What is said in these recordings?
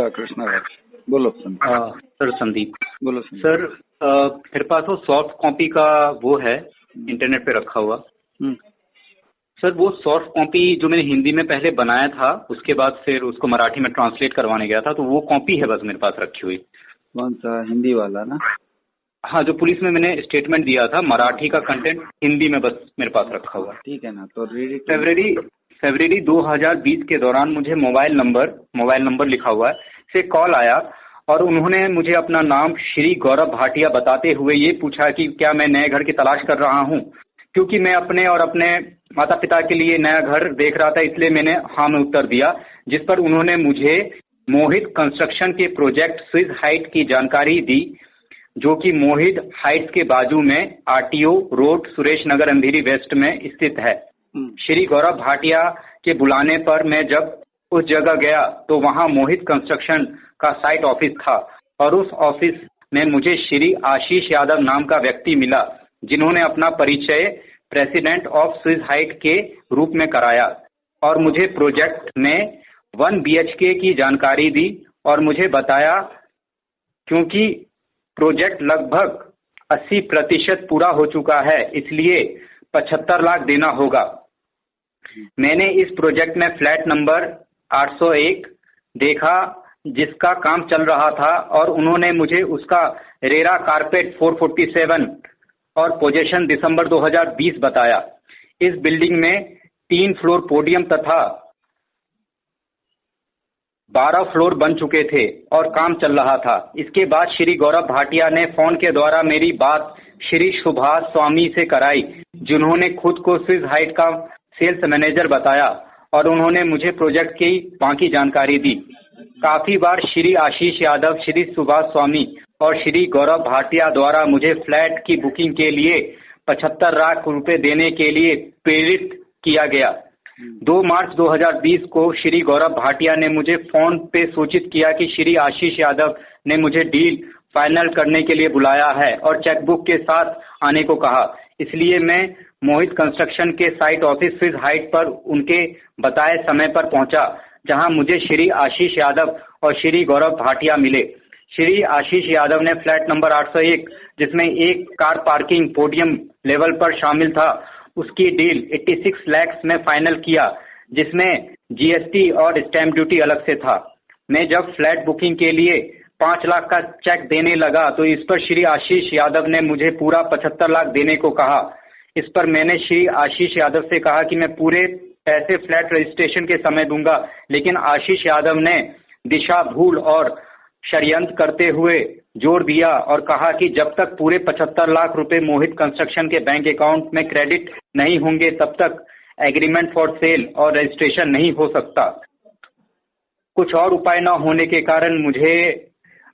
मेरा कृष्णा है। बोलो सर संदीप। बोलो सर मेरे पास वो सॉफ्ट कॉपी का वो है इंटरनेट पे रखा हुआ। सर वो सॉफ्ट कॉपी जो मैंने हिंदी में पहले बनाया था, उसके बाद फिर उसको मराठी में ट्रांसलेट करवाने गया था, तो वो कॉपी है बस मेरे पास रखी हुई। कौन सा? हिंदी वाला ना? हाँ, जो पुलिस में मैंने स्टेटमेंट दिया था, मराठी का कंटेंट हिंदी में बस मेरे पास रखा हुआ। ठीक है ना, तो फरवरी 2020 के दौरान मुझे मोबाइल नंबर लिखा हुआ है से कॉल आया और उन्होंने मुझे अपना नाम श्री गौरव भाटिया बताते हुए ये पूछा कि क्या मैं नए घर की तलाश कर रहा हूँ। क्योंकि मैं अपने और अपने माता पिता के लिए नया घर देख रहा था, इसलिए मैंने हाँ में उत्तर दिया, जिस पर उन्होंने मुझे मोहित कंस्ट्रक्शन के प्रोजेक्ट स्विस हाइट की जानकारी दी, जो कि मोहित हाइट्स के बाजू में आरटीओ रोड सुरेश नगर अंधेरी वेस्ट में स्थित है। श्री गौरव भाटिया के बुलाने पर मैं जब उस जगह गया तो वहां मोहित कंस्ट्रक्शन का साइट ऑफिस था और उस ऑफिस में मुझे श्री आशीष यादव नाम का व्यक्ति मिला, जिन्होंने अपना परिचय प्रेसिडेंट ऑफ स्विस हाइट के रूप में कराया और मुझे प्रोजेक्ट में 1 BHK की जानकारी दी और मुझे बताया क्योंकि प्रोजेक्ट लगभग 80% पूरा हो चुका है, इसलिए 75 लाख देना होगा। मैंने इस प्रोजेक्ट में फ्लैट नंबर 801 देखा जिसका काम चल रहा था और उन्होंने मुझे उसका रेरा कारपेट 447 और पोजीशन दिसंबर 2020 बताया। इस बिल्डिंग में 3 फ्लोर पोडियम तथा 12 फ्लोर बन चुके थे और काम चल रहा था। इसके बाद श्री गौरव भाटिया ने फोन के द्वारा मेरी बात श्री सुभाष स्वामी से कराई, जिन्होंने खुद को स्विस हाइट का सेल्स मैनेजर बताया और उन्होंने मुझे प्रोजेक्ट की बाकी जानकारी दी। काफी बार श्री आशीष यादव, श्री सुभाष स्वामी और श्री गौरव भाटिया द्वारा मुझे फ्लैट की बुकिंग के लिए 75 लाख रुपए देने के लिए प्रेरित किया गया। 2 मार्च 2020 को श्री गौरव भाटिया ने मुझे फोन पे सूचित किया कि श्री आशीष यादव ने मुझे डील फाइनल करने के लिए बुलाया है और चेकबुक के साथ आने को कहा। इसलिए मैं मोहित कंस्ट्रक्शन के साइट ऑफिस स्विस हाइट पर उनके बताए समय पर पहुंचा, जहां मुझे श्री आशीष यादव और श्री गौरव भाटिया मिले। श्री आशीष यादव ने फ्लैट नंबर 801, जिसमें एक कार पार्किंग पोडियम लेवल पर शामिल था, उसकी डील 86 लाख में फाइनल किया, जिसमें GST और स्टैंप ड्यूटी अलग से था। मैं जब फ्लैट बुकिंग के लिए 5 लाख का चेक देने लगा तो इस पर श्री आशीष यादव ने मुझे पूरा 75 लाख देने को कहा। इस पर मैंने श्री आशीष यादव से कहा कि मैं पूरे पैसे फ्लैट रजिस्ट्रेशन के समय दूंगा, लेकिन आशीष यादव ने दिशा भूल और षड्यंत्र करते हुए जोर दिया और कहा कि जब तक पूरे 75 लाख रुपए मोहित कंस्ट्रक्शन के बैंक अकाउंट में क्रेडिट नहीं होंगे तब तक एग्रीमेंट फॉर सेल और रजिस्ट्रेशन नहीं हो सकता। कुछ और उपाय न होने के कारण मुझे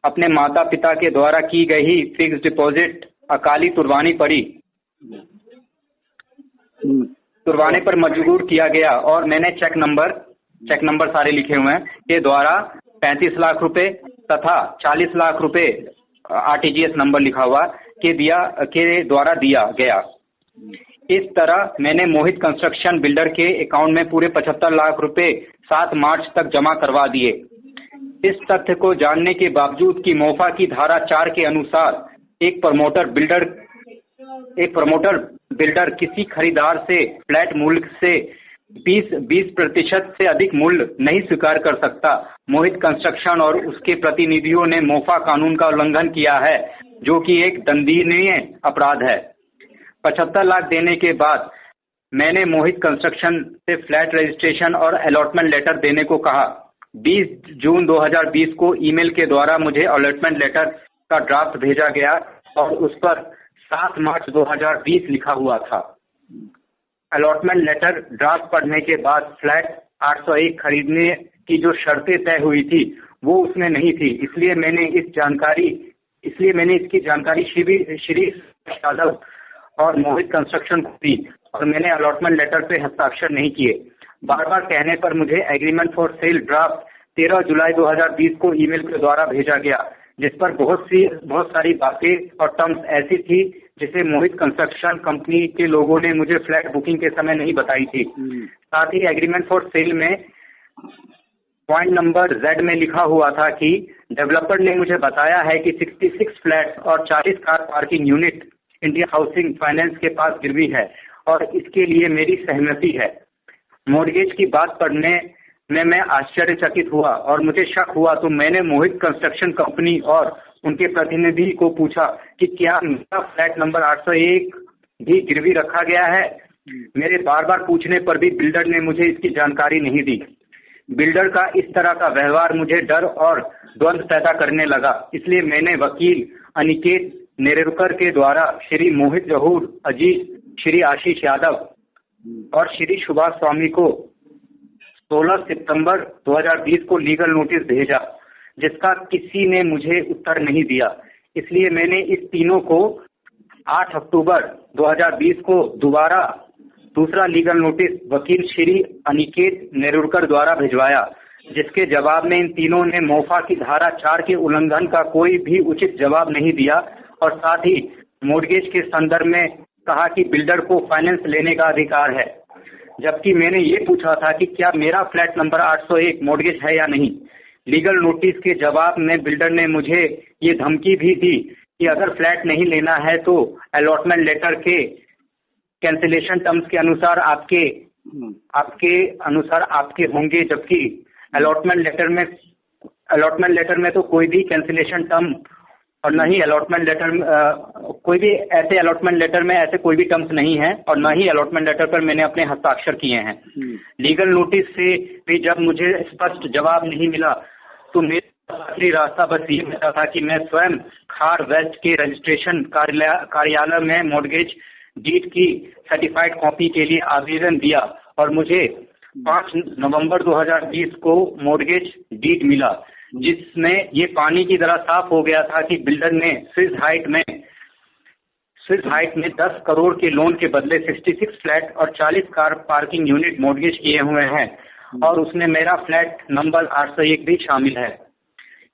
अपने माता पिता के द्वारा की गई फिक्स डिपॉजिट अकाली तुड़वानी पड़ी। तुड़वाने पर मजबूर किया गया और मैंने चेक नंबर सारे लिखे हुए हैं के द्वारा 35 लाख रुपए तथा 40 लाख रुपए RTGS नंबर लिखा हुआ के द्वारा दिया गया। इस तरह मैंने मोहित कंस्ट्रक्शन बिल्डर के अकाउंट में पूरे 75 लाख रुपए 7 मार्च तक जमा करवा दिए। इस तथ्य को जानने के बावजूद कि मोफा की धारा 4 के अनुसार एक प्रमोटर बिल्डर किसी खरीदार से फ्लैट मूल्य से 20% से अधिक मूल्य नहीं स्वीकार कर सकता, मोहित कंस्ट्रक्शन और उसके प्रतिनिधियों ने मोफा कानून का उल्लंघन किया है, जो कि एक दंडनीय अपराध है। 75 लाख देने के बाद मैंने मोहित कंस्ट्रक्शन से फ्लैट रजिस्ट्रेशन और अलॉटमेंट लेटर देने को कहा। 20 जून 2020 को ईमेल के द्वारा मुझे अलॉटमेंट लेटर का ड्राफ्ट भेजा गया और उस पर 7 मार्च 2020 लिखा हुआ था। अलॉटमेंट लेटर ड्राफ्ट पढ़ने के बाद फ्लैट 801 खरीदने की जो शर्तें तय हुई थी वो उसमें नहीं थी, इसलिए मैंने इसकी जानकारी श्री यादव और मोहित कंस्ट्रक्शन को दी और मैंने अलॉटमेंट लेटर पे हस्ताक्षर नहीं किए। बार बार कहने पर मुझे एग्रीमेंट फॉर सेल ड्राफ्ट 13 जुलाई 2020 को ईमेल के द्वारा भेजा गया, जिस पर बहुत सारी बातें और टर्म्स ऐसी थी जिसे मोहित कंस्ट्रक्शन कंपनी के लोगों ने मुझे फ्लैट बुकिंग के समय नहीं बताई थी। साथ ही एग्रीमेंट फॉर सेल में पॉइंट नंबर Z में लिखा हुआ था कि डेवलपर ने मुझे बताया है कि 66 फ्लैट और 40 car parking unit India housing finance के पास गिरवी है और इसके लिए मेरी सहमति है। मॉर्गेज की बात पढ़ने में मैं आश्चर्यचकित हुआ और मुझे शक हुआ, तो मैंने मोहित कंस्ट्रक्शन कंपनी और उनके प्रतिनिधि को पूछा कि क्या मेरा फ्लैट नंबर 801 भी गिरवी रखा गया है। मेरे बार बार पूछने पर भी बिल्डर ने मुझे इसकी जानकारी नहीं दी। बिल्डर का इस तरह का व्यवहार मुझे डर और द्वंद्व पैदा करने लगा, इसलिए मैंने वकील अनिकेत नेरेरकर के द्वारा श्री मोहित जहूर अजीज, श्री आशीष यादव और श्री सुभाष स्वामी को 16 सितंबर 2020 को लीगल नोटिस भेजा, जिसका किसी ने मुझे उत्तर नहीं दिया। इसलिए मैंने इस तीनों को 8 अक्टूबर 2020 को दोबारा दूसरा लीगल नोटिस वकील श्री अनिकेत नेरुरकर द्वारा भिजवाया, जिसके जवाब में इन तीनों ने मोफा की धारा 4 के उल्लंघन का कोई भी उचित जवाब नहीं दिया और साथ ही मॉर्गेज के संदर्भ में कहा कि बिल्डर को फाइनेंस लेने का अधिकार है, जबकि मैंने ये पूछा था कि क्या मेरा फ्लैट नंबर 801 मॉर्गेज है या नहीं। लीगल नोटिस के जवाब में बिल्डर ने मुझे ये धमकी भी दी कि अगर फ्लैट नहीं लेना है तो अलॉटमेंट लेटर के कैंसिलेशन टर्म्स के अनुसार आपके होंगे, जबकि अलॉटमेंट लेटर में तो कोई भी कैंसिलेशन टर्म और न ही अलॉटमेंट लेटर कोई भी ऐसे अलॉटमेंट लेटर में ऐसे कोई भी टर्म्स नहीं है और न ही अलॉटमेंट लेटर पर मैंने अपने हस्ताक्षर किए हैं। लीगल नोटिस से भी जब मुझे स्पष्ट जवाब नहीं मिला तो मेरा आखिरी रास्ता बस ये बचा था कि मैं स्वयं खार वेस्ट के रजिस्ट्रेशन कार्यालय में मॉर्गेज डीड की सर्टिफाइड कॉपी के लिए आवेदन दिया और मुझे 5 नवंबर 2020 को मॉर्गेज डीड मिला, जिसमें ये पानी की तरह साफ हो गया था कि बिल्डर ने स्विस हाइट में 10 करोड़ के लोन के बदले 66 फ्लैट और 40 कार पार्किंग यूनिट मॉर्गेज किए हुए हैं और उसमें मेरा फ्लैट नंबर 801 भी शामिल है।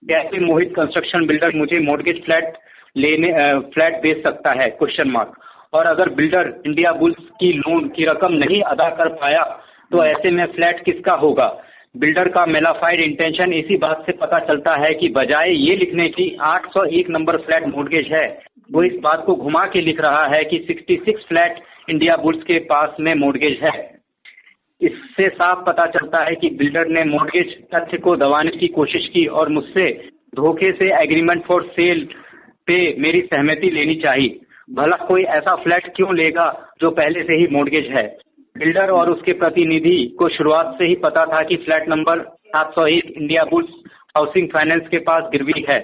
कैसे मोहित कंस्ट्रक्शन बिल्डर मुझे मॉर्गेज फ्लैट बेच सकता है? Question mark. और अगर बिल्डर इंडिया बुल्स की लोन की रकम नहीं अदा कर पाया तो ऐसे में फ्लैट किसका होगा? बिल्डर का मेलाफाइड इंटेंशन इसी बात से पता चलता है कि बजाय ये लिखने की 801 नंबर फ्लैट मॉर्गेज है, वो इस बात को घुमा के लिख रहा है कि 66 फ्लैट इंडिया बुल्स के पास में मॉर्गेज है। इससे साफ पता चलता है कि बिल्डर ने मॉर्गेज तथ्य को दबाने की कोशिश की और मुझसे धोखे से एग्रीमेंट फॉर सेल पे मेरी सहमति लेनी चाहिए। भला कोई ऐसा फ्लैट क्यों लेगा जो पहले से ही मॉर्गेज है? बिल्डर और उसके प्रतिनिधि को शुरुआत से ही पता था कि flat number 701 India bulls housing finance के पास गिरवी है,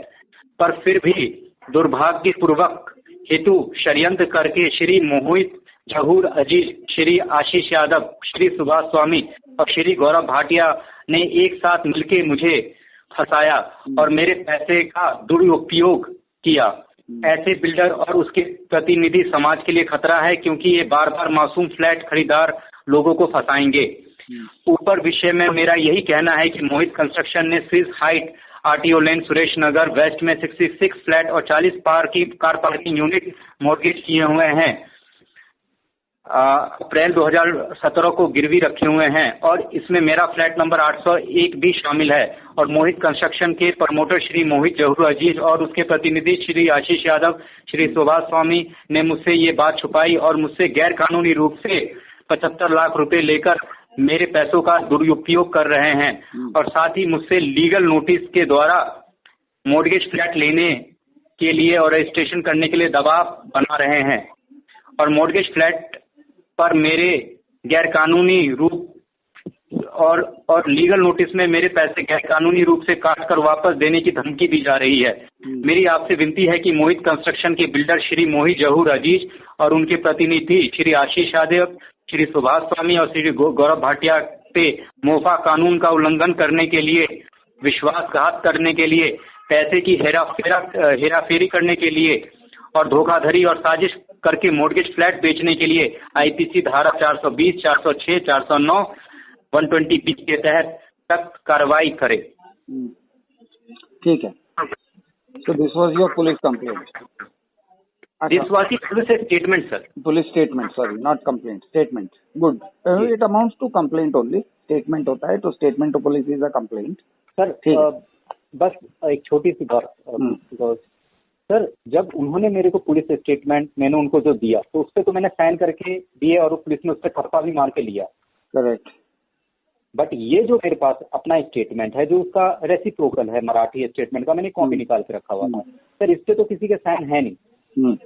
पर फिर भी दुर्भाग्यपूर्वक हेतु षड्यंत्र करके श्री मोहित जहूर अजीज, श्री आशीष यादव, श्री सुभाष स्वामी और श्री गौरव भाटिया ने एक साथ मिलकर मुझे फंसाया और मेरे पैसे का दुरुपयोग किया। ऐसे बिल्डर और उसके प्रतिनिधि समाज के लिए खतरा है, क्योंकि ये बार बार मासूम फ्लैट खरीदार लोगों को फंसाएंगे। ऊपर विषय में मेरा यही कहना है कि मोहित कंस्ट्रक्शन ने स्विस हाइट, आरटीओ लेन, सुरेश नगर वेस्ट में 66 फ्लैट और 40 कार पार्किंग यूनिट मॉर्गेज किए हुए हैं, अप्रैल 2017 को गिरवी रखे हुए हैं और इसमें मेरा फ्लैट नंबर 801 भी शामिल है। और मोहित कंस्ट्रक्शन के प्रमोटर श्री मोहित जहूर अजीज और उसके प्रतिनिधि श्री आशीष यादव, श्री सुभाष स्वामी ने मुझसे ये बात छुपाई और मुझसे गैर कानूनी रूप से 75 लाख रुपए लेकर मेरे पैसों का दुरुपयोग कर रहे हैं और साथ ही मुझसे लीगल नोटिस के द्वारा मॉर्गेज फ्लैट लेने के लिए और रजिस्ट्रेशन करने के लिए दबाव बना रहे हैं और मॉर्गेज फ्लैट पर मेरे गैरकानूनी रूप और लीगल नोटिस में मेरे पैसे गैरकानूनी रूप से काट कर वापस देने की धमकी दी जा रही है। मेरी आपसे विनती है कि मोहित कंस्ट्रक्शन के बिल्डर श्री मोहित जहूर अजीज और उनके प्रतिनिधि श्री आशीष यादव, श्री सुभाष स्वामी और श्री गौरव भाटिया पे मोफा कानून का उल्लंघन करने के लिए, विश्वासघात करने के लिए, पैसे की हेराफेरी करने के लिए और धोखाधड़ी और साजिश करके मॉर्गेज फ्लैट बेचने के लिए आईपीसी धारा 420, 406, 409, 120 के तहत सख्त कार्रवाई करे। ठीक है। So this was your police complaint. This was the police statement, sir. Police statement, sorry not complaint, statement. Good. It amounts to complaint only. Statement होता है तो statement to police is a complaint. Sir बस एक छोटी सी बात, sir जब उन्होंने मेरे को पुलिस स्टेटमेंट मैंने उनको जो दिया तो उस पर तो मैंने साइन करके दिए और पुलिस ने उस पर थप्पा भी मार के लिया. करेक्ट. बट ये जो मेरे पास अपना स्टेटमेंट है जो उसका रेसिप्रोकल है मराठी स्टेटमेंट का, मैंने कॉपी निकाल के रखा हुआ था सर, इस पे तो किसी के साइन है नहीं.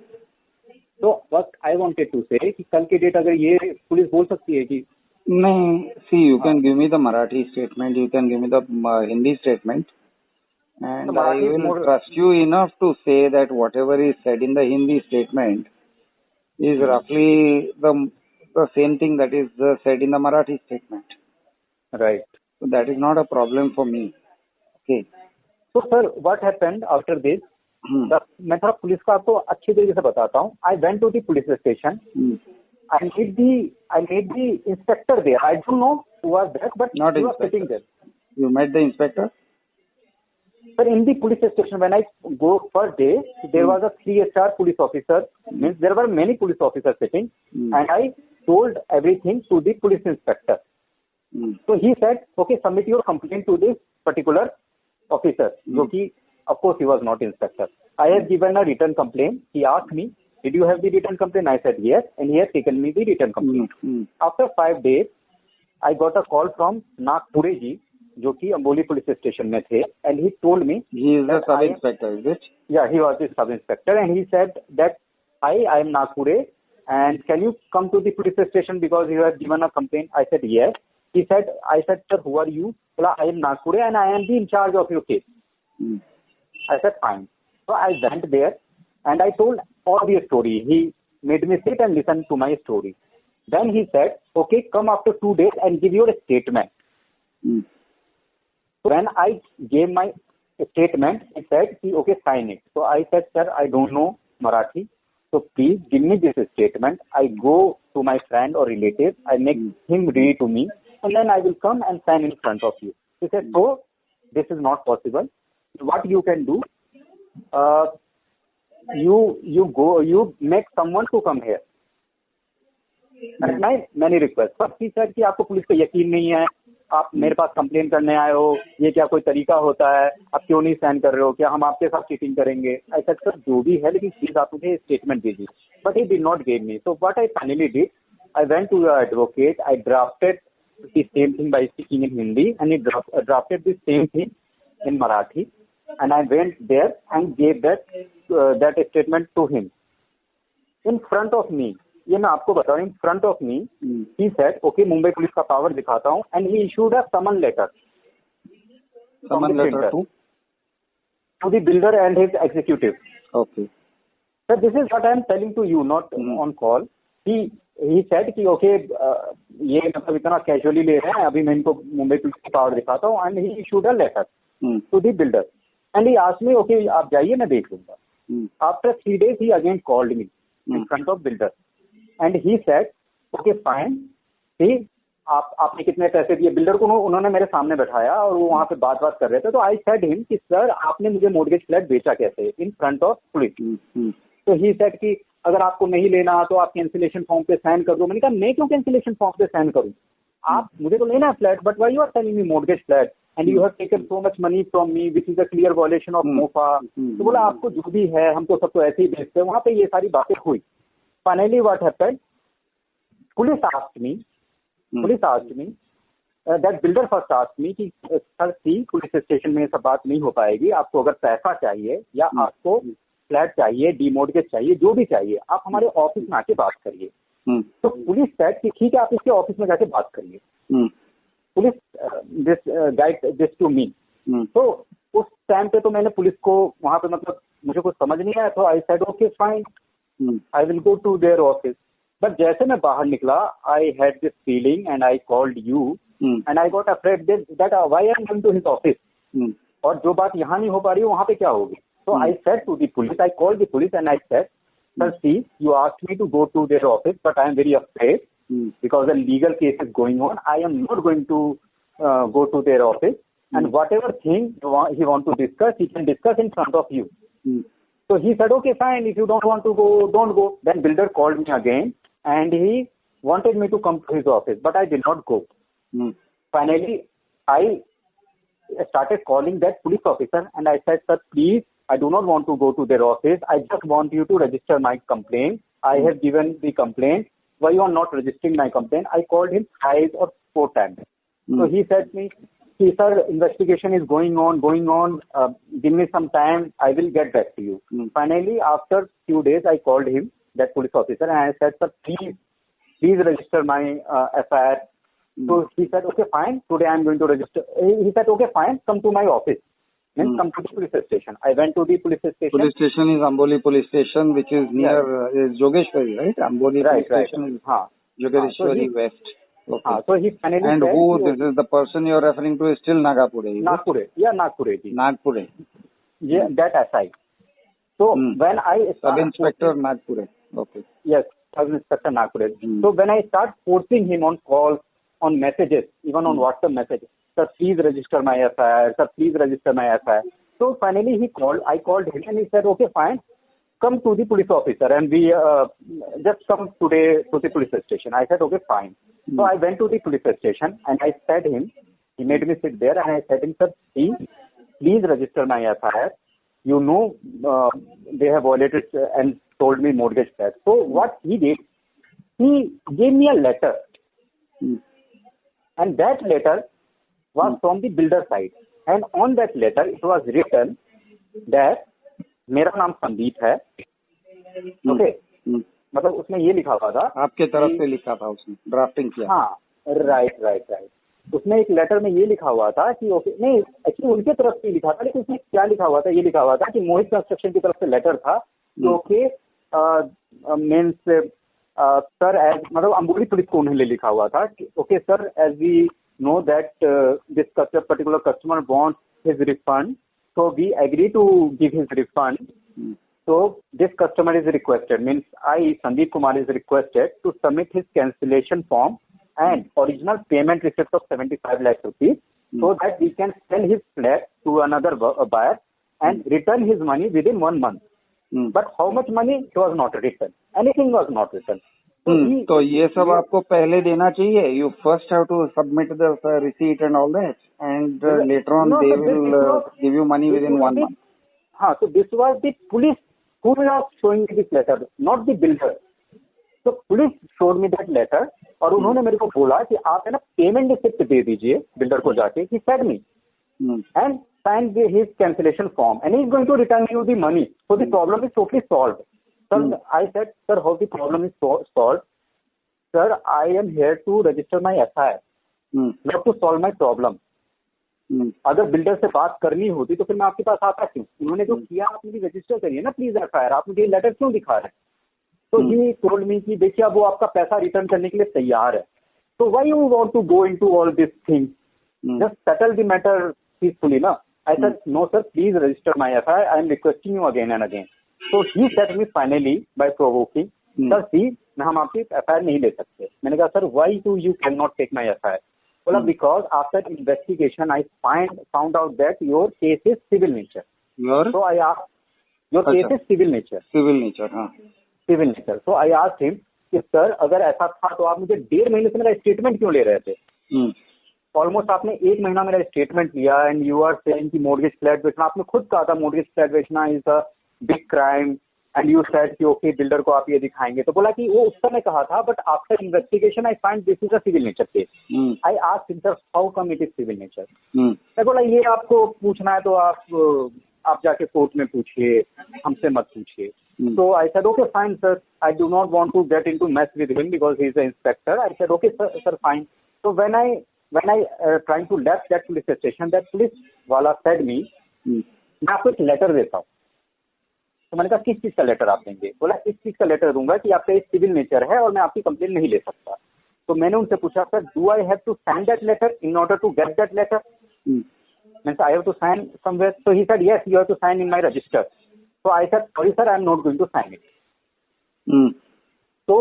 तो बस आई वांटेड टू से कि कल की डेट अगर ये पुलिस बोल सकती है कि नहीं, see you can give me the Marathi statement, you can give me the Hindi statement, and I will trust you enough to say that whatever is said in the Hindi statement is roughly the same thing that is said in the Marathi statement. Right. So that is not a problem for me. Okay. So sir, what happened after this? मैं थोड़ा police का आपको अच्छी तरीके से बताता हूँ. I went to the police station. I met the inspector there. I don't know who was that, but not he was sitting there. You met the inspector? Sir, in the police station, when I go first day, there was a 3-star police officer. Means there were many police officers sitting, and I told everything to the police inspector. So he said, "Okay, submit your complaint to this particular officer." जो कि, of course, he was not inspector. I have given a written complaint. He asked me, "Did you have the written complaint?" I said yes, and he has taken me the written complaint. After 5 days, I got a call from Nagpure जी, जो कि Amboli police station में थे, and he told me he is the sub inspector, is it? Yeah, he was the sub inspector, and he said that I am Nagpure, and can you come to the police station because you have given a complaint? I said yes. I said, "Sir, who are you?" Well, I am Nagpure, and I am the in charge of your case. I said fine. So I went there, and I told all the story. He made me sit and listen to my story. Then he said, "Okay, come after 2 days and give your statement." When I gave my statement, he said, "Okay, sign it." So I said, "Sir, I don't know Marathi, so please give me this statement. I go to my friend or relative, I make him read to me, and then I will come and sign in front of you." He said, "So this is not possible. What you can do, you make someone to come here." At my many requests. First he said कि आपको police पे यकीन नहीं है, आप मेरे पास complain करने आए हो, ये क्या कोई तरीका होता है, आप क्यों नहीं साइन कर रहे हो, क्या हम आपके साथ चीटिंग करेंगे? ऐसा सर जो भी है, लेकिन प्लीज आप मुझे स्टेटमेंट दीजिए. But he did not give me. So what I finally did, I went to the advocate, I drafted the same thing by speaking in Hindi, and he drafted the same thing in Marathi, and I went there and gave that statement to him in front of me. ये मैं आपको बता रहा हूँ, in front of me. He said, "okay, Mumbai police का power दिखाता हूँ," and he issued a summon letter to the builder and his executive. Okay. Sir, this is what I am telling to you, not on call. He said कि okay, ये मतलब इतना casually ले रहे हैं, अभी मैं इनको मुंबई पुलिस की पावर दिखाता हूँ, and he issued a letter to the builder, and he asked me, "Okay, आप जाइए, मैं देख लूंगा." After 3 days, he again called me in front of builder. And he said, "Okay, fine. See, आपने कितने पैसे दिए?" बिल्डर को उन्होंने मेरे सामने बैठाया और वो वहाँ पे बात कर रहे थे. तो आई सेड हिम कि सर आपने मुझे मॉर्गेज फ्लैट बेचा कैसे, इन फ्रंट ऑफ पुलिस. तो ही सेड कि अगर आपको नहीं लेना तो आप कैंसिलेशन फॉर्म पे साइन कर दो. मैंने कहा मैं क्यों कैंसिलेशन फॉर्म पे साइन करूँ, आप मुझे तो लेना है flat, but why you are telling me mortgage flat and you have taken so much money from me which is a clear violation of MOFA. तो बोला आपको जो भी है हम तो सबको ऐसे ही बेचते हैं. वहाँ पे ये सारी बातें हुई. Finally what happened, police asked me, that builder first asked me कि सर सी पुलिस स्टेशन में सब बात नहीं हो पाएगी, आपको अगर पैसा चाहिए या आपको फ्लैट चाहिए, डीमॉर्गेज चाहिए, जो भी चाहिए, आप हमारे ऑफिस में आके बात करिए. तो पुलिस सेड कि ठीक है, आप इसके ऑफिस में जाके बात करिए. Police guide this to me. तो उस टाइम पे तो मैंने पुलिस को वहाँ पे मतलब मुझे कुछ समझ नहीं आया, तो I said okay fine, I will go to their office. But जैसे मैं बाहर निकला, I had this feeling and I called you and I got afraid that why I am going to his office, और जो बात यहाँ नहीं हो पा रही है वहाँ पे क्या होगी. So I said to the police, I called the police and I said, "Sir, see, you asked me to go to their office, but I am very afraid because a legal case is going on. I am not going to go to their office, and whatever thing he want to discuss, he can discuss in front of you." So he said, okay, fine. If you don't want to go, don't go. Then builder called me again and he wanted me to come to his office, but I did not go. Finally, I started calling that police officer and I said, sir, please, I do not want to go to their office. I just want you to register my complaint. I have given the complaint. Why you are not registering my complaint? I called him 5 or 4 times. So he said to me, see, sir, investigation is going on. Give me some time. I will get back to you. Finally, after few days, I called him, that police officer, and I said, sir, please register my FIR. So he said, okay, fine. Today I am going to register. He said, okay, fine. Come to my office. Then come to the police station. I went to the police station. Police station is Amboli police station, which is near is Jogeshwari, right? Amboli police station is Jogeshwari West. Okay. So he finally and said, who this is the person you are referring to is still Nagapure? Nagpure. Yeah, Nagpure. Nagpure. Yeah, that SI. So when I Sub Inspector Nagpure. Okay. Yes, Sub Inspector Nagpure. So when I start forcing him on calls, on messages, even on WhatsApp messages, sir, please register my FIR. Sir, please register my FIR. So finally he called. I called him and he said, okay, fine. Come to the police officer and we just come today to the police station. I said, okay, fine. So I went to the police station and I said him, he made me sit there and I said him, sir, please register my FIR. You know, they have violated and told me mortgage tax. So what he did, he gave me a letter. And that letter was from the builder side. And on that letter, it was written that मेरा नाम संदीप है. Okay, मतलब उसमें ये लिखा हुआ था, आपके तरफ से लिखा था, उसने ड्राफ्टिंग किया. हाँ, राइट. उसमें एक लेटर में ये लिखा हुआ था कि ओके, नहीं एक्चुअली उनके तरफ से लिखा था, लेकिन उसमें क्या लिखा हुआ था, ये लिखा हुआ था कि मोहित कंस्ट्रक्शन की तरफ से लेटर था कि ओके मीन्स सर एज, मतलब अम्बोली पुलिस को उन्होंने लिखा हुआ था कि okay sir, as we know that this particular customer wants his refund, so we agree to give his refund. So this customer is requested, means I, Sandeep Kumar, is requested to submit his cancellation form and original payment receipt of 75 lakh rupees so that we can sell his flat to another buyer and return his money within 1 month. But how much money? It was not written. Anything was not written. तो ये सब आपको पहले देना चाहिए. You first have to submit the receipt and all that, and later on they will give you money within 1 month. हाँ, so this was the police who was showing me this letter, not the builder. So police showed me that letter और उन्होंने मेरे को बोला कि आप है ना पेमेंट रिसिप्ट दे दीजिए बिल्डर को जाके, कि send me and sign his cancellation form and he is going to return you the money. So the problem is totally solved. Sir, I said, sir, how the problem is solved? Sir, I am here to register my FIR, not to solve my problem. अगर builder से बात करनी होती तो फिर मैं आपके पास आता क्यों? उन्होंने जो किया, आप मुझे रजिस्टर करिए ना प्लीज FIR. आप मुझे लेटर क्यों दिखा रहे हैं? तो ही टोल्ड मी कि देखिए अब वो आपका पैसा रिटर्न करने के लिए तैयार है. तो why you want to go into all this thing? Just settle the matter peacefully ना. I said, no sir, please register my FIR. I am requesting you again and again. So he said me finally by provoking, sir, see, हम आपकी FIR नहीं ले सकते. मैंने कहा, sir, why do you cannot take my FIR? बोला, because after investigation I found out that your case is civil nature. So I asked, your case is civil nature. Civil nature, हाँ. Civil nature. So I asked him कि sir, अगर ऐसा था तो आप मुझे 1.5 महीने से मेरा स्टेटमेंट क्यों ले रहे थे? ऑलमोस्ट आपने 1 महीना मेरा स्टेटमेंट लिया एंड यू आर सेइंग कि मॉर्गेज फ्लैट बेचना, आपने खुद कहा था मॉर्गेज फ्लैट बेचना is a big crime and you said कि ओके बिल्डर को आप ये दिखाएंगे. तो बोला कि वो उस समय कहा था, but after investigation I find this is a civil nature case. I asked him, sir, how come it is civil nature? मैं बोला ये आपको पूछना है तो आप जाके कोर्ट में पूछिए, हमसे मत पूछिए. So I said, okay, fine, sir. I do not want to get into mess with him because he is an inspector. I said, okay, sir, fine. So when I trying to left that police station, that police वाला said me, मैं आपको एक letter देता हूँ. तो मैंने कहा किस चीज का लेटर आप देंगे? बोला इस चीज का लेटर दूंगा कि आपका एक सिविल नेचर है और मैं आपकी कंप्लेन नहीं ले सकता. तो मैंने उनसे पूछा, sir, do I have to sign that letter in order to get that letter? Means I have to sign somewhere. So he said, yes, you have to sign in my register. So I said, sorry sir, I am not going to sign it. So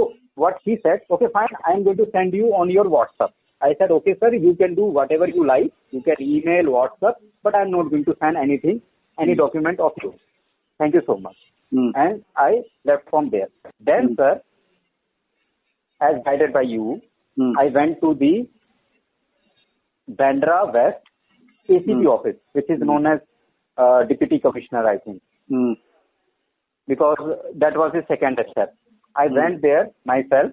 what he said, okay fine, I am going to send you on your WhatsApp. I said, okay sir, you can do whatever you like. You can email, WhatsApp, but I am not going to sign anything, any document of yours. Thank you so much. and I left from there. Then, sir, as guided by you, I went to the Bandra West ACP office, which is known as Deputy Commissioner, I think, because that was the second step. I went there myself.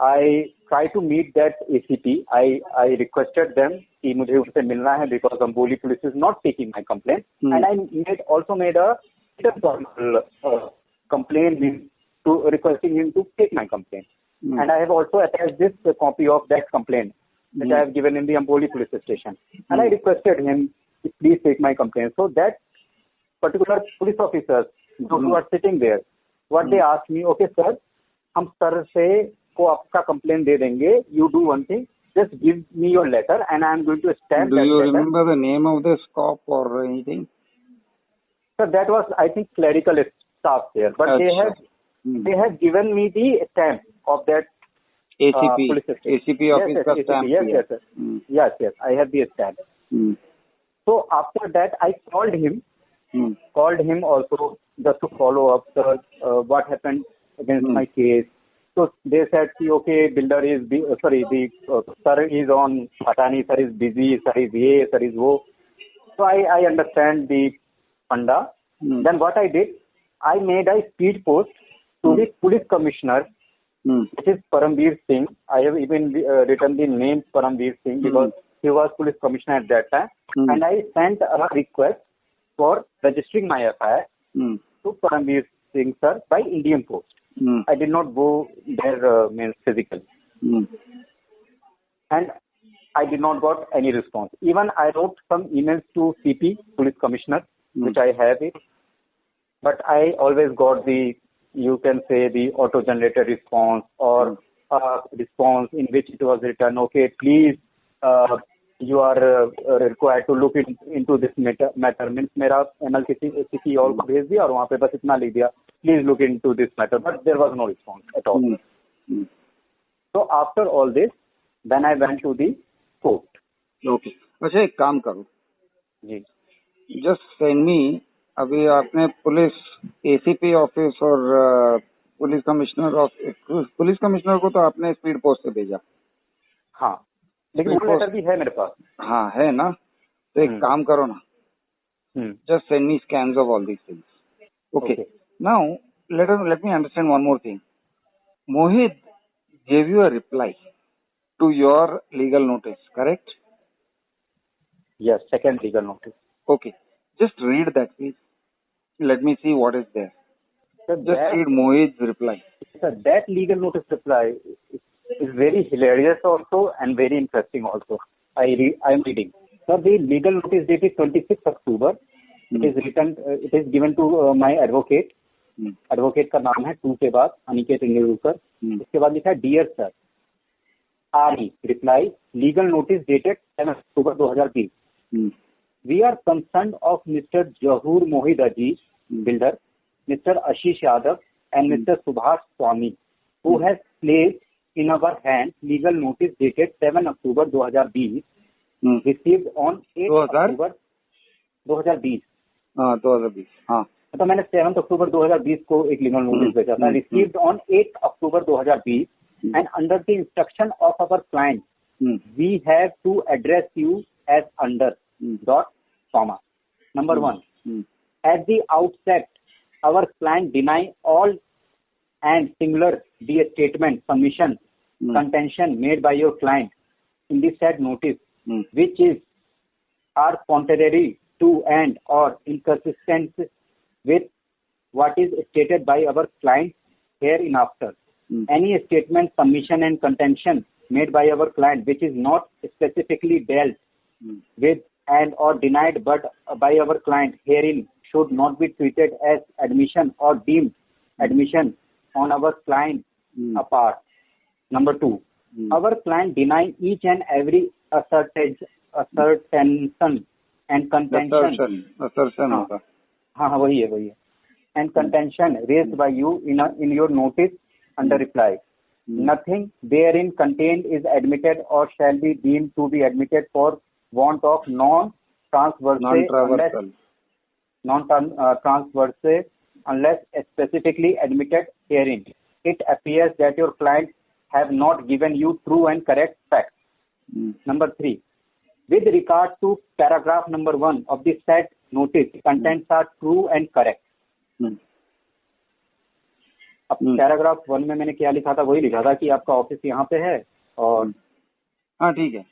I tried to meet that ACP. I requested them कि मुझे उनसे मिलना है because Amboli police is not taking my complaint, and I also made a formal complaint to requesting him to take my complaint. And I have also attached this copy of that complaint that I have given in the Amboli police station, and I requested him to please take my complaint. So that particular police officers who are sitting there, what they asked me, okay sir, हम sir से को आपका complaint दे देंगे. You do one thing, just give me your letter and I am going to stamp. Do you remember the name of this cop or anything? So that was, I think, clerical staff there, but they have given me the stamp of that ACP police station. ACP office ka stamp. Yes, I have the stamp. So after that, I called him also just to follow up what happened against my case. So they said, okay, builder is sir is on Patani, sir is busy, sir is ye, sir is wo. So I understand the panda. Then what I did, I made a speed post to the police commissioner, which is Paramveer Singh. I have even written the name Paramveer Singh because he was police commissioner at that time. And I sent a request for registering my FIR to Paramveer Singh sir by Indian Post. I did not go there physically. And I did not got any response. Even I wrote some emails to CP, police commissioner, which I have it. But I always got the, you can say, the auto-generated response or response in which it was written, okay, please, you are required to look into this matter. Means मेरा ML किसी और को भेज दिया और वहाँ पे बस इतना लिख दिया, please look into this matter. But there was no response at all. So after all this, then I went to the court. Okay. अच्छा एक काम करो. जी. Just send me. अभी आपने पुलिस ACP ऑफिस और पुलिस कमिश्नर को तो आपने स्पीड पोस्ट से भेजा. हाँ. लेकिन वो लेटर भी है मेरे पास. हाँ है ना. तो एक काम करो ना. Just send me scans of all these things. Okay. Now let me understand one more thing. Mohit gave you a reply to your legal notice, correct? Yes, second legal notice. Okay. Just read that, please. Let me see what is there. Sir, just read Mohit's reply. Sir, that legal notice reply is very hilarious also and very interesting also. I am reading. Sir, the legal notice dated 26th October. It is written. It is given to my advocate. Advocate का नाम है 2 के बाद अनिकेत इंगेलकर. इसके बाद लिखा है Dear Sir, RE reply legal notice dated 7 October 2020. We are concerned of Mr. Jahur Mohid Aziz, builder, Mr. Ashish Yadav and Mr. Subhash Swami, who has placed in our hands legal notice dated 7 October 2020, received on 8 October 2020. 2020. हाँ. तो मैंने 7 अक्टूबर 2020 को एक legal notice भेजा था. Received on 8 October 2020 and under the instruction of our client, we have to address you as under dot comma. Number 1, at the outset, our client deny all and singular the statement, submission, contention made by your client in the said notice, which is are contrary to and or inconsistent with what is stated by our client hereinafter. Any statement, submission and contention made by our client which is not specifically dealt with and or denied but by our client herein should not be treated as admission or deemed admission on our client apart. Number 2, our client deny each and every assertion and contention. Assertion होगा. हाँ वही है. And contention raised by you in your notice under reply. Nothing therein contained is admitted or shall be deemed to be admitted for want of non-transversal unless specifically admitted herein. It appears that your clients have not given you true and correct facts. Number 3, with regard to paragraph number 1 of the said notice, contents are true and correct. अब paragraph 1 में मैंने क्या लिखा था वही लिखा था कि आपका ऑफिस यहाँ पे है और हाँ ठीक है.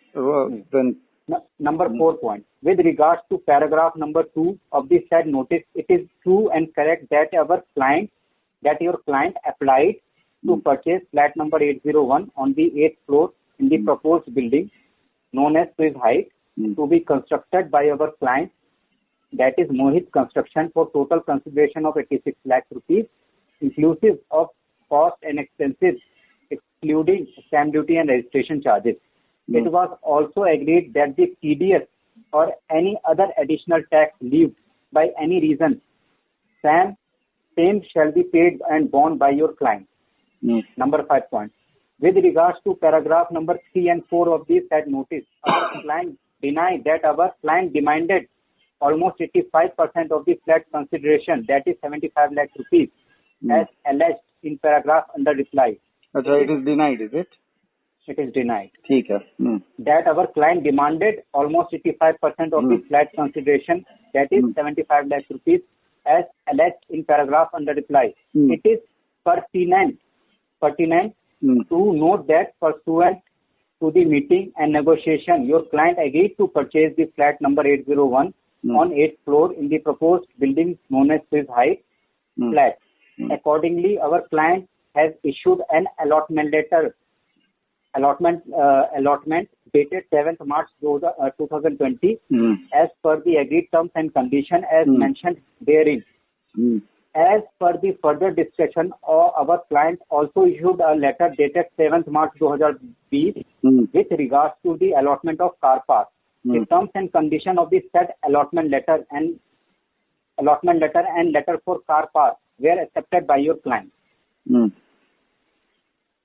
Number 4 point, with regards to paragraph number 2 of the said notice, it is true and correct that your client applied to purchase flat number 801 on the 8th floor in the proposed building known as Swiss Heights to be constructed by our client, that is Mohit Construction, for total consideration of 86 lakh rupees, inclusive of cost and expenses excluding stamp duty and registration charges. It was also agreed that the TDS or any other additional tax levied by any reason, same shall be paid and borne by your client. Number 5 point, with regards to paragraph number 3 and 4 of this said notice, our client denied that our client demanded almost 85% of the flat consideration, that is 75 lakh rupees, as alleged in paragraph under reply. अच्छा, it is denied, is it? It is denied. ठीक है. That our client demanded almost 85% of the flat consideration, that is 75 lakh rupees, as alleged in paragraph under reply. It is pertinent to note that pursuant to the meeting and negotiation, your client agreed to purchase the flat number 801 on 8th floor in the proposed building known as Swiss Heights flat. Accordingly, our client has issued an allotment dated 7th March 2020 as per the agreed terms and condition as mentioned therein. As per the further discussion, our client also issued a letter dated 7th March 2020 with regards to the allotment of car park. The terms and condition of the said allotment letter and letter for car park were accepted by your client.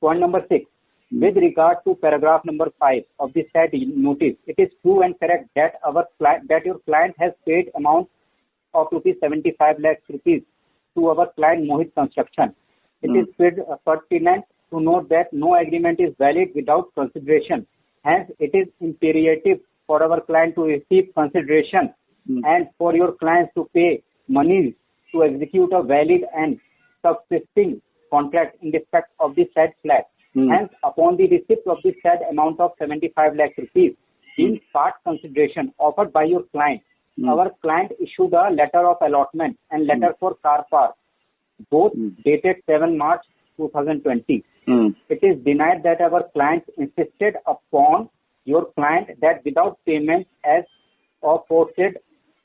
Point number 6. With regard to paragraph number 5 of the said notice, it is true and correct that your client has paid amount of 75 lakh rupees to our client Mohit Construction. It is pertinent to note that no agreement is valid without consideration. Hence, it is imperative for our client to receive consideration and for your clients to pay money to execute a valid and subsisting contract in respect of the said flat. Hence, upon the receipt of the said amount of 75 lakh rupees in part consideration offered by your client, our client issued a letter of allotment and letter for car park, both dated 7 March 2020. It is denied that our client insisted upon your client that without payment as or forfeit,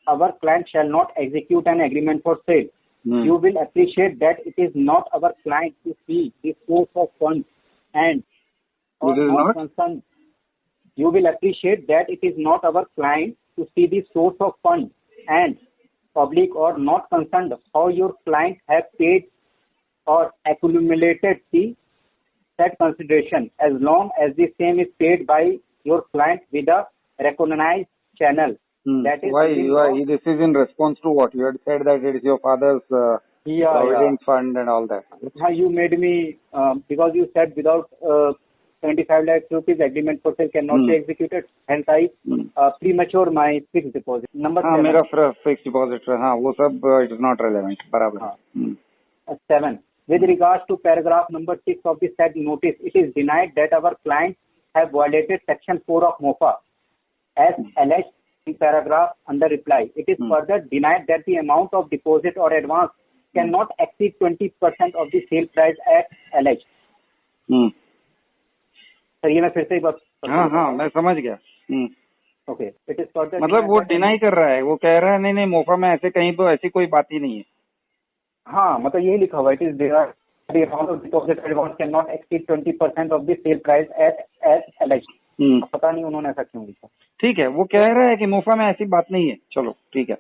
our client shall not execute an agreement for sale. You will appreciate that it is not our client to see the source of funds and concerned. You will appreciate that it is not our client to see the source of funds and public or not concerned how your client have paid or accumulated the said consideration, as long as the same is paid by your client with a recognized channel. That is why this is in response to what you had said, that it is your father's provident fund and all that. You made me because you said without 75 lakh rupees agreement for sale cannot be executed. Hence I premature my fixed deposit. Number 7. मेरा fixed deposit वो सब it is not relevant. बराबर. 7. With regards to paragraph number 6 of the said notice, it is denied that our clients have violated section 4 of MOFA as alleged in paragraph under reply. It is further denied that the amount of deposit or advance cannot exceed 20% of the sale price as alleged. Sir ये मैं फिर से एक बार हाँ मैं समझ गया. Okay, it is further मतलब वो डिनाई कर रहा है, वो कह रहा है नहीं मोफा में ऐसे कहीं तो ऐसी कोई बात ही नहीं है. हाँ मतलब यही लिखा हुआ, it is the amount of deposit advance cannot exceed 20% of the sale price as alleged. पता नहीं उन्होंने ऐसा क्यों लिखा. ठीक है, वो कह रहा है कि मोफा में ऐसी बात नहीं है. चलो ठीक है.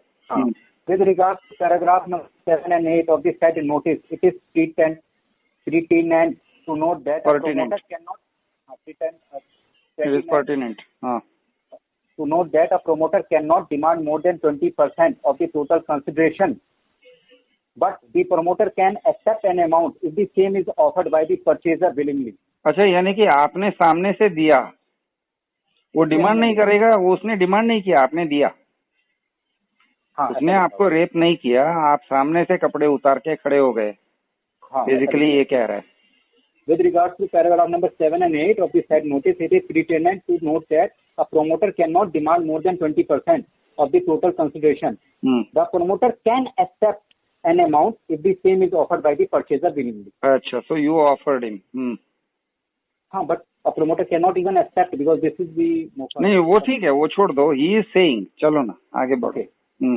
With regards to paragraph number 7 and 8 of the said notice, it is pertinent to note that a promoter cannot it is pertinent. To note that a promoter cannot demand more than 20% of the total consideration but the promoter can accept an amount if the same is offered by the purchaser willingly. अच्छा, यानी कि आपने सामने से दिया, वो demand नहीं करेगा, वो उसने डिमांड नहीं किया, आपने दिया। हाँ, उसने आपको रेप नहीं किया, आप सामने से कपड़े उतार के खड़े हो गए। बेसिकली ये कह रहा है। With regards to paragraph number 7 and 8 of the said notice, it is pertinent to note that a promoter cannot demand more than 20% of the total consideration. The promoter can accept an amount if the same is offered by the purchaser willingly. अच्छा, so you offered him. हाँ, but a promoter cannot even accept because this is the. नहीं, वो ठीक है, वो छोड़ दो। He is saying, चलो ना आगे बढ़ो।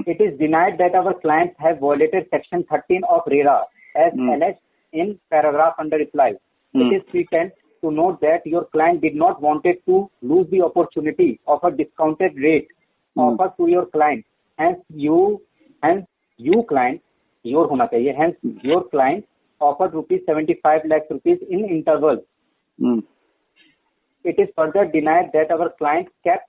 It is denied that our clients have violated section 13 of RERA as alleged in paragraph under reply. It is pertinent to note that your client did not wanted to lose the opportunity of a discounted rate offered to your client. Hence you client, your होना चाहिए. Hence your client offered rupees 75 lakh rupees in intervals. It is further denied that our client kept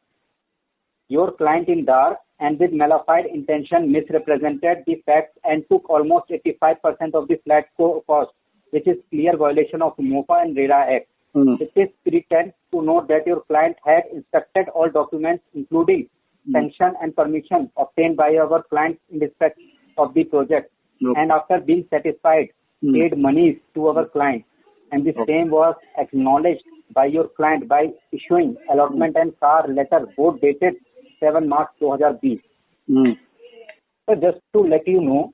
your client in dark and with malified intention misrepresented the facts and took almost 85% of the flat cost, which is clear violation of MOFA and RERA Act. It is pertinent to note that your client had inspected all documents including sanction and permission obtained by our client in respect of the project and after being satisfied paid monies to our client, and the same was acknowledged by your client by issuing allotment and car letter both dated 7 March 2020. So just to let you know,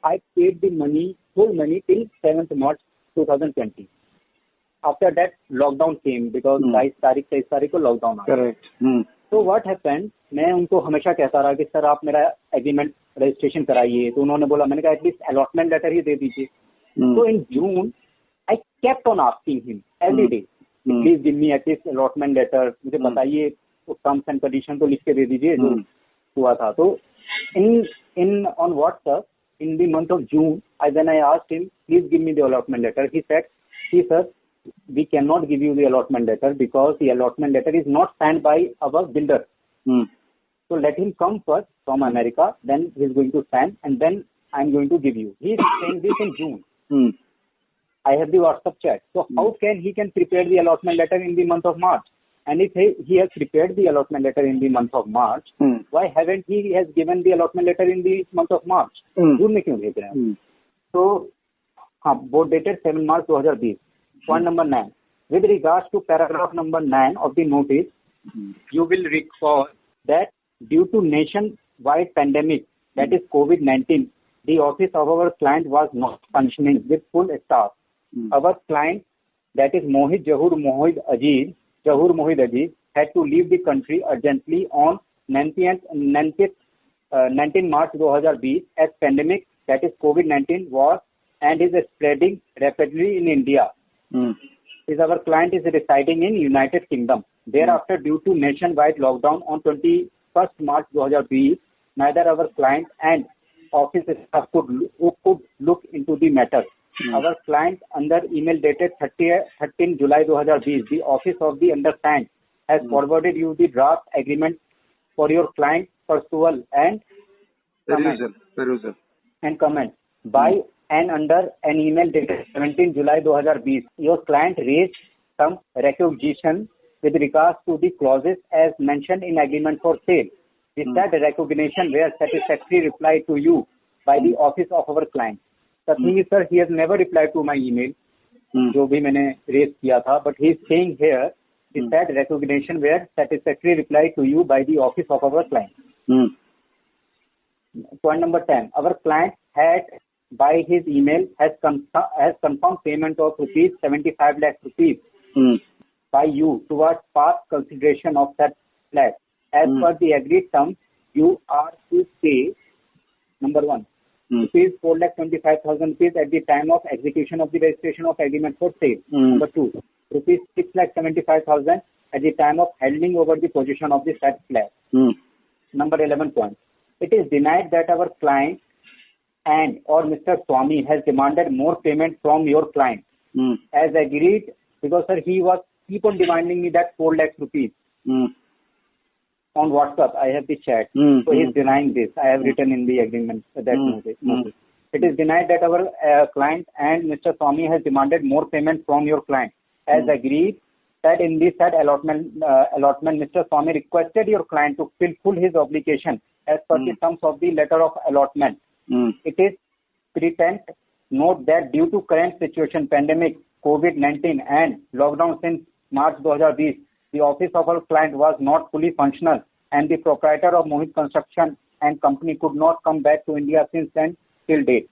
I paid the money, full money till 7th March 2020. After that, lockdown came because 22 तारीख 23 तारीख को lockdown आया. Correct. So what happened? मैं उनको हमेशा कहता रहा कि सर आप मेरा एग्रीमेंट रजिस्ट्रेशन कराइए, तो उन्होंने बोला, मैंने कहा एटलीस्ट अलॉटमेंट लेटर ही दे दीजिए. So in June, I kept on asking him every day, please give me at least allotment letter. मुझे बताइए टर्म्स एंड कंडीशन तो लिख के दे दीजिए जो हुआ था. तो in on WhatsApp in the month of June, when I asked him, please give me the allotment letter, he said, see sir, we cannot give you the allotment letter because the allotment letter is not signed by our builder. So let him come first from America, then he is going to sign and then I am going to give you. He is saying this in June. I have the WhatsApp chat. So how can he prepare the allotment letter in the month of March? And if he has prepared the allotment letter in the month of March, why haven't he has given the allotment letter in the month of March? June में क्यों भेज रहे हैं? So हाँ, both dated 7 March 2020. Point number 9. With regards to paragraph number 9 of the notice, you will recall that due to nationwide pandemic, that is COVID-19, the office of our client was not functioning with full staff. Our client, that is Mohit Jahur Mohid Aziz, had to leave the country urgently on 19 March 2020 as pandemic, that is COVID-19, was and is spreading rapidly in India. Our client is residing in United Kingdom. Thereafter, due to nationwide lockdown on 21st March 2020, neither our client and office staff could look into the matter. Our client under email dated 13 July 2020, the office of the undersigned has forwarded you the draft agreement for your client perusal and comment. By and under an email dated 17 July 2020, your client raised some recognition with regards to the clauses as mentioned in agreement for sale. With that recognition were satisfactory reply to you by the office of our client. The thing is, sir, he has never replied to my email, जो भी मैंने raise किया था, but he is saying here, with that recognition were satisfactory reply to you by the office of our client. Point number 10. Our client had by his email has confirmed payment of rupees 75 lakh rupees by you towards past consideration of that flat. As per the agreed terms, you are to pay, number 1, rupees 4,25,000 rupees at the time of execution of the registration of agreement for sale. Number 2, rupees 6,75,000 at the time of handing over the possession of the said flat. Number 11 point. It is denied that our client and or Mr. Swami has demanded more payment from your client as agreed, because sir, he was keep on demanding me that 4 lakh rupees. On WhatsApp, I have the chat. So he is denying this. I have written in the agreement that notice. It is denied that our client and Mr. Swami has demanded more payment from your client. As agreed, that in this said allotment, Mr. Swami requested your client to fulfill his obligation as per the terms of the letter of allotment. It is pertinent note that due to current situation, pandemic, COVID-19 and lockdown since March 2020, the office of our client was not fully functional and the proprietor of Mohit Construction and Company could not come back to India since then till date.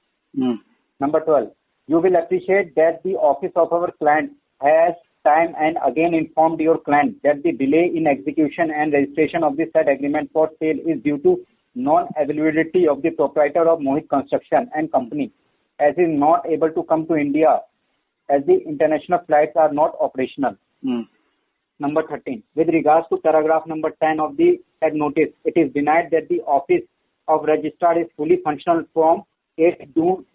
Number 12. You will appreciate that the office of our client has time and again informed your client that the delay in execution and registration of the said agreement for sale is due to non-availability of the proprietor of Mohit Construction and Company, as he is not able to come to India as the international flights are not operational. Number 13. With regards to paragraph number 10 of the said notice, it is denied that the office of registrar is fully functional from 8 June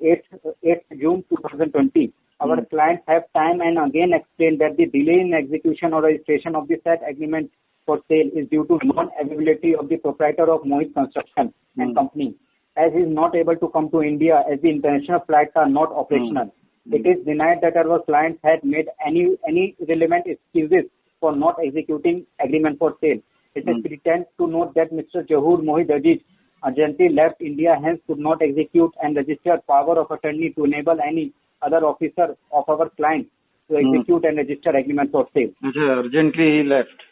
2020. Our clients have time and again explained that the delay in execution or registration of the said agreement for sale is due to non-availability of the proprietor of Mohit Construction and Company, as he is not able to come to India as the international flights are not operational. It is denied that our clients had made any relevant excuses for not executing agreement for sale. It is pertinent to note that Mr. Zahoor Mohid Aziz urgently left India, hence could not execute and register power of attorney to enable any other officer of our client to execute and register agreement for sale. Urgently he left.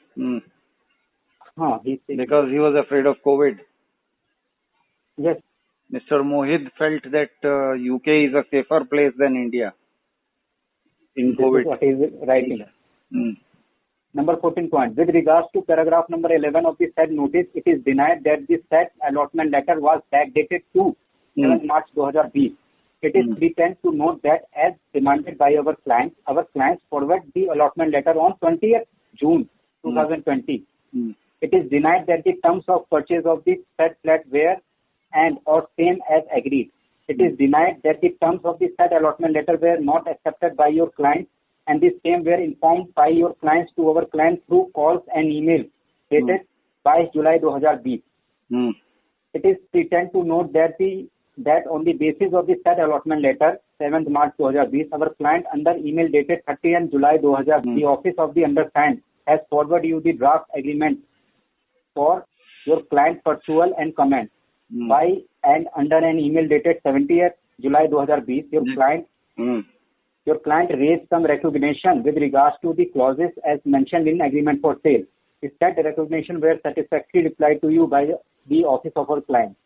Because he was afraid of COVID. Yes. Mr. Mohid felt that UK is a safer place than India in COVID. This is what he is writing. Number 14 point. With regards to paragraph number 11 of the said notice, it is denied that the said allotment letter was backdated to 7 March 2020. It is pertinent to note that as demanded by our clients forward the allotment letter on 20th June 2020. It is denied that the terms of purchase of the said flat were and or same as agreed. It is denied that the terms of the said allotment letter were not accepted by your clients and the same were informed by your clients to our clients through calls and emails dated 22 July 2020. It is pertinent to note that on the basis of the said allotment letter 7th March 2020, our client under email dated 30th July 2020, the office of the undersigned has forwarded you the draft agreement for your client pursual and comment. By and under an email dated 70th July 2020, your client raised some recognition with regards to the clauses as mentioned in agreement for sale. If that recognition were satisfactorily replied to you by the office of our client.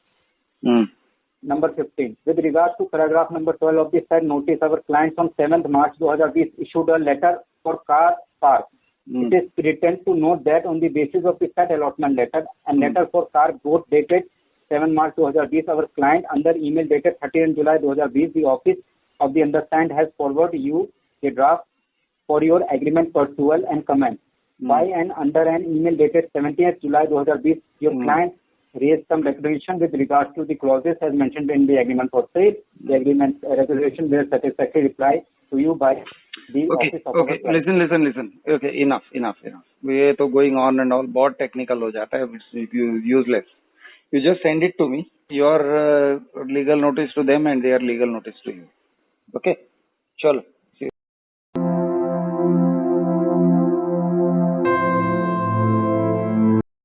Number 15. With regards to paragraph number 12 of the said notice, our clients on 7th March 2020 issued a letter for car park. It is pertinent to note that on the basis of the said allotment letter and letter for car both dated 7 March 2020, our client under email dated 30th July 2020, the office of the undersigned has forwarded you the draft for your agreement pursual and comment. By and under an email dated 70th July 2020, your client raised some recognition with regards to the clauses as mentioned in the agreement for sale. The agreement resolution were satisfactorily replied to you by the office of our client. Listen. Okay, enough. We are going on and all. बहुत technical हो जाता है. It's useless. You just send it to me. Your legal notice to them and their legal notice to you. Okay? Chalo.